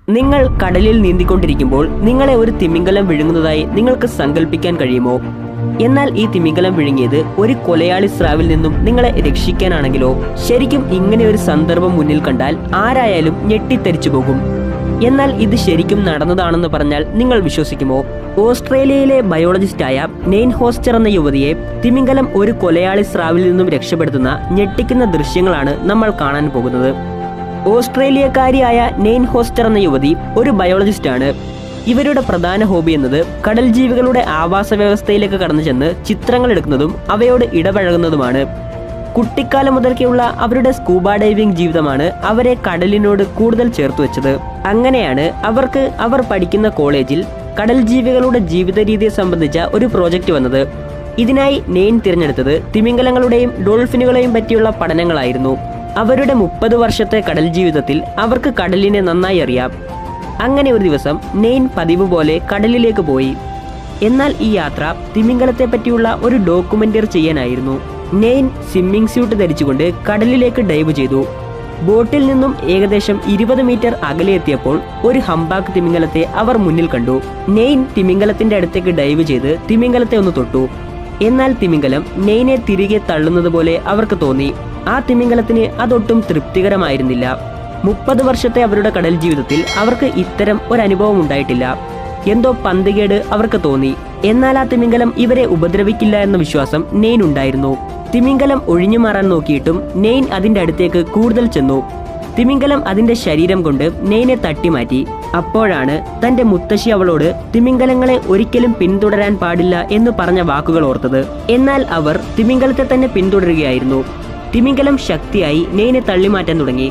നിങ്ങൾ കടലിൽ നീന്തിക്കൊണ്ടിരിക്കുമ്പോൾ നിങ്ങളെ ഒരു തിമിംഗലം വിഴുങ്ങുന്നതായി നിങ്ങൾക്ക് സങ്കല്പിക്കാൻ കഴിയുമോ? എന്നാൽ ഈ തിമിംഗലം വിഴുങ്ങിയത് ഒരു കൊലയാളി സ്രാവിൽ നിന്നും നിങ്ങളെ രക്ഷിക്കാനാണെങ്കിലോ? ശരിക്കും ഇങ്ങനെ ഒരു സന്ദർഭം മുന്നിൽ കണ്ടാൽ ആരായാലും ഞെട്ടിത്തെറിച്ചു പോകും. എന്നാൽ ഇത് ശരിക്കും നടന്നതാണെന്ന് പറഞ്ഞാൽ നിങ്ങൾ വിശ്വസിക്കുമോ? ഓസ്ട്രേലിയയിലെ ബയോളജിസ്റ്റായ നെയ്ൻ ഹോസ്റ്റർ എന്ന യുവതിയെ തിമിംഗലം ഒരു കൊലയാളി സ്രാവിൽ നിന്നും രക്ഷപ്പെടുത്തുന്ന ഞെട്ടിക്കുന്ന ദൃശ്യങ്ങളാണ് നമ്മൾ കാണാൻ പോകുന്നത്. ഓസ്ട്രേലിയക്കാരിയായ നെയ്ൻ ഹോസ്റ്റർ എന്ന യുവതി ഒരു ബയോളജിസ്റ്റാണ്. ഇവരുടെ പ്രധാന ഹോബി എന്നത് കടൽ ജീവികളുടെ ആവാസ വ്യവസ്ഥയിലേക്ക് കടന്നു ചെന്ന് ചിത്രങ്ങൾ എടുക്കുന്നതും അവയോട് ഇടപഴകുന്നതുമാണ്. കുട്ടിക്കാലം മുതൽക്കുള്ള അവരുടെ സ്കൂബ ഡൈവിംഗ് ജീവിതമാണ് അവരെ കടലിനോട് കൂടുതൽ ചേർത്ത് വെച്ചത്. അങ്ങനെയാണ് അവർ പഠിക്കുന്ന കോളേജിൽ കടൽ ജീവികളുടെ ജീവിത രീതിയെ സംബന്ധിച്ച ഒരു പ്രോജക്റ്റ് വന്നത്. ഇതിനായി നെയ്ൻ തിരഞ്ഞെടുത്തത് തിമിംഗലങ്ങളുടെയും ഡോൾഫിനുകളെയും പറ്റിയുള്ള പഠനങ്ങളായിരുന്നു. അവരുടെ 30 വർഷത്തെ കടൽ ജീവിതത്തിൽ അവർക്ക് കടലിനെ നന്നായി അറിയാം. അങ്ങനെ ഒരു ദിവസം നെയ്ൻ പതിവ് പോലെ കടലിലേക്ക് പോയി. എന്നാൽ ഈ യാത്ര തിമിംഗലത്തെ പറ്റിയുള്ള ഒരു ഡോക്യുമെന്ററി ചെയ്യാനായിരുന്നു. നെയ്ൻ സ്വിമ്മിംഗ് സ്യൂട്ട് ധരിച്ചുകൊണ്ട് കടലിലേക്ക് ഡൈവ് ചെയ്തു. ബോട്ടിൽ നിന്നും ഏകദേശം 20 മീറ്റർ അകലെ എത്തിയപ്പോൾ ഒരു ഹംബാക്ക് തിമിംഗലത്തെ അവർ മുന്നിൽ കണ്ടു. നെയ്ൻ തിമിംഗലത്തിന്റെ അടുത്തേക്ക് ഡൈവ് ചെയ്ത് തിമിംഗലത്തെ ഒന്ന് തൊട്ടു. എന്നാൽ തിമിംഗലം നെയ്നെ തിരികെ തള്ളുന്നത് പോലെ അവർക്ക് തോന്നി. ആ തിമിംഗലത്തിന് അതൊട്ടും തൃപ്തികരമായിരുന്നില്ല. 30 വർഷത്തെ അവരുടെ കടൽ ജീവിതത്തിൽ അവർക്ക് ഇത്തരം ഒരു അനുഭവം ഉണ്ടായിട്ടില്ല. എന്തോ പന്തികേട് അവർക്ക് തോന്നി. എന്നാൽ ആ തിമിംഗലം ഇവരെ ഉപദ്രവിക്കില്ല എന്ന വിശ്വാസം നെയ്ൻ ഉണ്ടായിരുന്നു. തിമിംഗലം ഒഴിഞ്ഞു മാറാൻ നോക്കിയിട്ടും നെയ്ൻ അതിന്റെ അടുത്തേക്ക് കൂടുതൽ ചെന്നു. തിമിംഗലം അതിന്റെ ശരീരം കൊണ്ട് നെയ്നെ തട്ടിമാറ്റി. അപ്പോഴാണ് തന്റെ മുത്തശ്ശി അവളോട് തിമിംഗലങ്ങളെ ഒരിക്കലും പിന്തുടരാൻ പാടില്ല എന്ന് പറഞ്ഞ വാക്കുകൾ ഓർത്തത്. എന്നാൽ അവർ തിമിംഗലത്തെ തന്നെ പിന്തുടരുകയായിരുന്നു. തിമിംഗലം ശക്തിയായി നെയ്നെ തള്ളിമാറ്റാൻ തുടങ്ങി.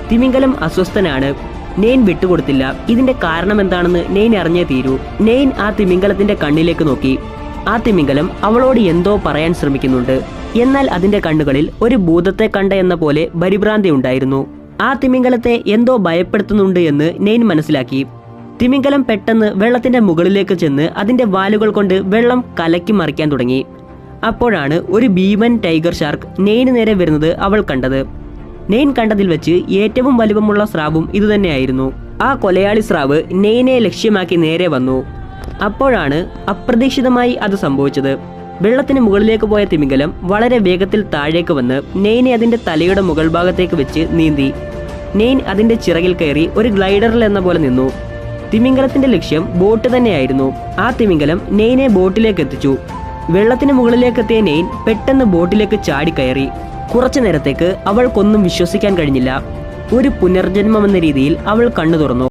തിമിംഗലം അസ്വസ്ഥനാണ്. നെയ്ൻ വിട്ടുകൊടുത്തില്ല. ഇതിന്റെ കാരണം എന്താണെന്ന് നെയ്ൻ അറിഞ്ഞേ തീരൂ. നെയ്ൻ ആ തിമിംഗലത്തിന്റെ കണ്ണിലേക്ക് നോക്കി. ആ തിമിംഗലം അവളോട് എന്തോ പറയാൻ ശ്രമിക്കുന്നുണ്ട്. എന്നാൽ അതിന്റെ കണ്ണുകളിൽ ഒരു ഭൂതത്തെ കണ്ട എന്ന പോലെ പരിഭ്രാന്തി ഉണ്ടായിരുന്നു. ആ തിമിംഗലത്തെ എന്തോ ഭയപ്പെടുത്തുന്നുണ്ട് എന്ന് നെയ്ൻ മനസ്സിലാക്കി. തിമിംഗലം പെട്ടെന്ന് വെള്ളത്തിന്റെ മുകളിലേക്ക് ചെന്ന് അതിന്റെ വാലുകൾ കൊണ്ട് വെള്ളം കലക്കി മറിക്കാൻ തുടങ്ങി. അപ്പോഴാണ് ഒരു ഭീമൻ ടൈഗർ ഷാർക്ക് നെയ്ന് നേരെ വരുന്നത് അവൾ കണ്ടത്. നെയ്ൻ കണ്ടതിൽ വെച്ച് ഏറ്റവും വലിപ്പമുള്ള സ്രാവും ഇതുതന്നെയായിരുന്നു. ആ കൊലയാളി സ്രാവ് നെയ്നെ ലക്ഷ്യമാക്കി നേരെ വന്നു. അപ്പോഴാണ് അപ്രതീക്ഷിതമായി അത് സംഭവിച്ചത്. വെള്ളത്തിന് മുകളിലേക്ക് പോയ തിമിംഗലം വളരെ വേഗത്തിൽ താഴേക്ക് വന്ന് നെയ്നെ അതിന്റെ തലയുടെ മുകൾ ഭാഗത്തേക്ക് വെച്ച് നീന്തി. നെയ്ൻ അതിന്റെ ചിറകിൽ കയറി ഒരു ഗ്ലൈഡറിൽ എന്ന പോലെ നിന്നു. തിമിംഗലത്തിന്റെ ലക്ഷ്യം ബോട്ട് തന്നെയായിരുന്നു. ആ തിമിംഗലം നെയ്നെ ബോട്ടിലേക്ക് എത്തിച്ചു. വെള്ളത്തിന് മുകളിലേക്ക് എത്തിയ നെയ്ൻ പെട്ടെന്ന് ബോട്ടിലേക്ക് ചാടിക്കയറി. കുറച്ചു നേരത്തേക്ക് അവൾക്കൊന്നും വിശ്വസിക്കാൻ കഴിഞ്ഞില്ല. ഒരു പുനർജന്മം എന്ന രീതിയിൽ അവൾ കണ്ണു തുറന്നു.